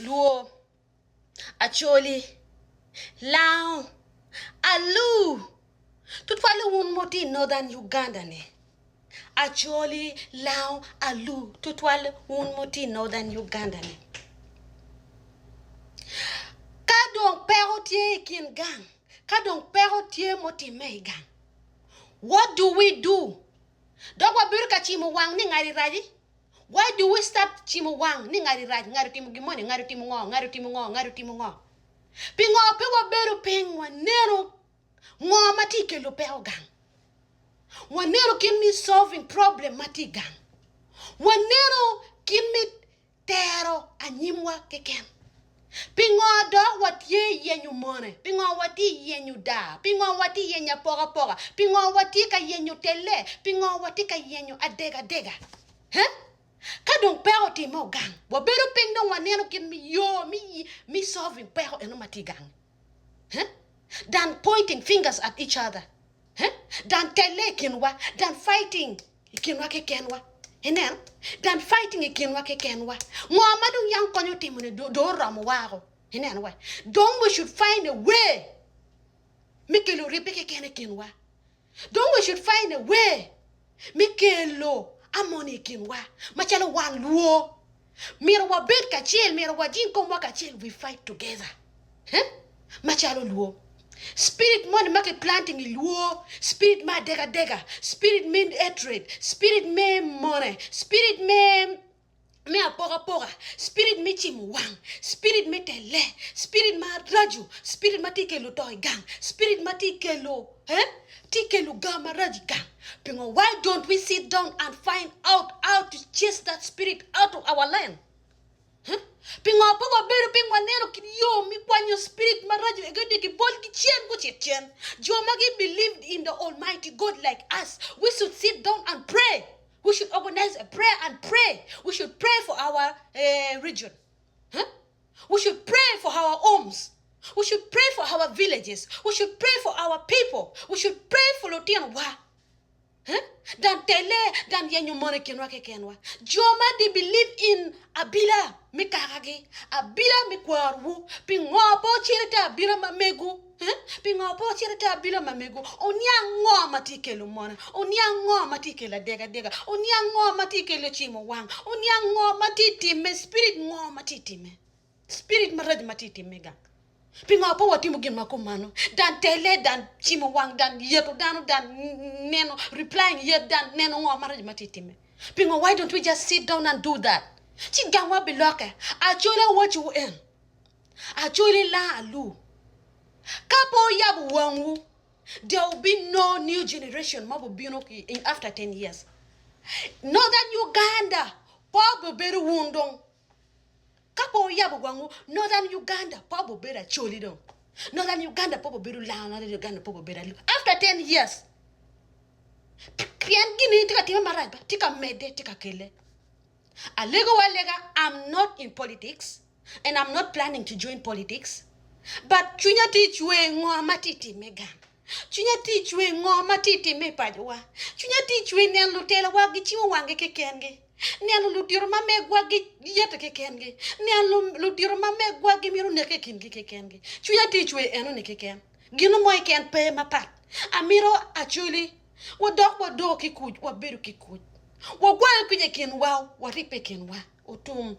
Luo, Acholi, Lao, Alu. Toutefois, le un moti northern Uganda ne. Acholi, Lao, Alu. Toutefois, le un moti northern Uganda ne. Kadong perotier kin gang. Kadong perotier moti mei gang. What do we do? Dogwa birka chimu wang ni ngari raji? Why do we start chimu wang ni ngari raji? Ngari timu gimoni, ngari timu ngo, ngari timu ngo, ngari timu ngo. Pingo pewa beru ping wanero ngo matike lo peo gang. Wanero kin me solving problem mati gang. Wanero kin me tero anyimwa keken. Pingo do wat ye yenyu mone. Pingo wati yenyu da. Pingo wati yenya pora pora. Pingo wati ka yenyu tele. Pingo wati ka yenyu adega dega. Huh? Kadong pero ti mo gang. Wabero ping dong wanero kin me solving pero eno mati gang. Huh? Than pointing fingers at each other. Huh? Than tele kinwa. Than fighting kinwa ke kenwa. And then fighting kinwa ke kenwa. Muhammadu yang konyo timune do ramu waro. And then why? Don't we should find a way. Mikelo ribeke kene kinwa. Don't we should find a way. Mikelo amoni kinwa. Machalo wan luo. Mira wa bet kachil, mira wa jinko wa kachil. We fight together. Huh? Machalo luo. Spirit money make planting luo. Spirit ma dega dega. Spirit mean hatred. Spirit me money. Spirit me apora pora. Spirit me chimuwang. Spirit me tele. Spirit ma raju. Spirit ma tikelo toy gang. Spirit ma tikelo. Tikelo gama raji gang. Pingo, why don't we sit down and find out how to chase that spirit out of our land? Huh? Pingo pogo beru pingwa nero yo mi kwanyo spirit marajo egede ki bol ki chen go chen. Jomagi believed in the Almighty God like us. We should sit down and pray. We should organize a prayer and pray. We should pray for our region. Huh? We should pray for our homes. We should pray for our villages. We should pray for our people. We should pray for Lotianwa. Huh? Dan tele dan yenyu mone kenwa ke kenwa. Joma they believe in abila mikarage, abila mikwaru, pingopo chirita abila mamegu, pingopo chirita abila mamegu. Onyango matikelu mona, onyango matikela dega dega, onyango matikelu chimo wang, onyango matitime spirit ngo matitime, spirit marad matitime gang. Pinga po wati mugin makumano dan tele dan chimo wang dan yeto dan neno replying yet dan neno ngo maraj matitime. Pinga, why don't we just sit down and do that? Chigangwa biloke actually what you in actually la alu kapo yabu wangu. There will be no new generation in after 10 years. Northern Uganda Pabo beru wundong kapo yabu wangu. Northern Uganda Pabo beru choli dong. Northern Uganda Pabo beru la. Northern Uganda Pabo beru after 10 years. Pian gini tika tima marajba tika mede tika kele. Alego walega, I'm not in politics and I'm not planning to join politics. But chunya teach we ngo matiti mega. Chunya teach we ngo matiti me pajwa. Chunya teach we nen lutela wagi chiwo wange kekenge. Nen lutiro mame gwagi yete kekenge. Nen lutiro mame gwagi miru neke kingi kekenge. Chunya teach we eno ne keken. Gino mo can pay my part. Amiro actually wadok kikuj waberu kikuj. Wagwa kwenye kenwa waripe kenwa utum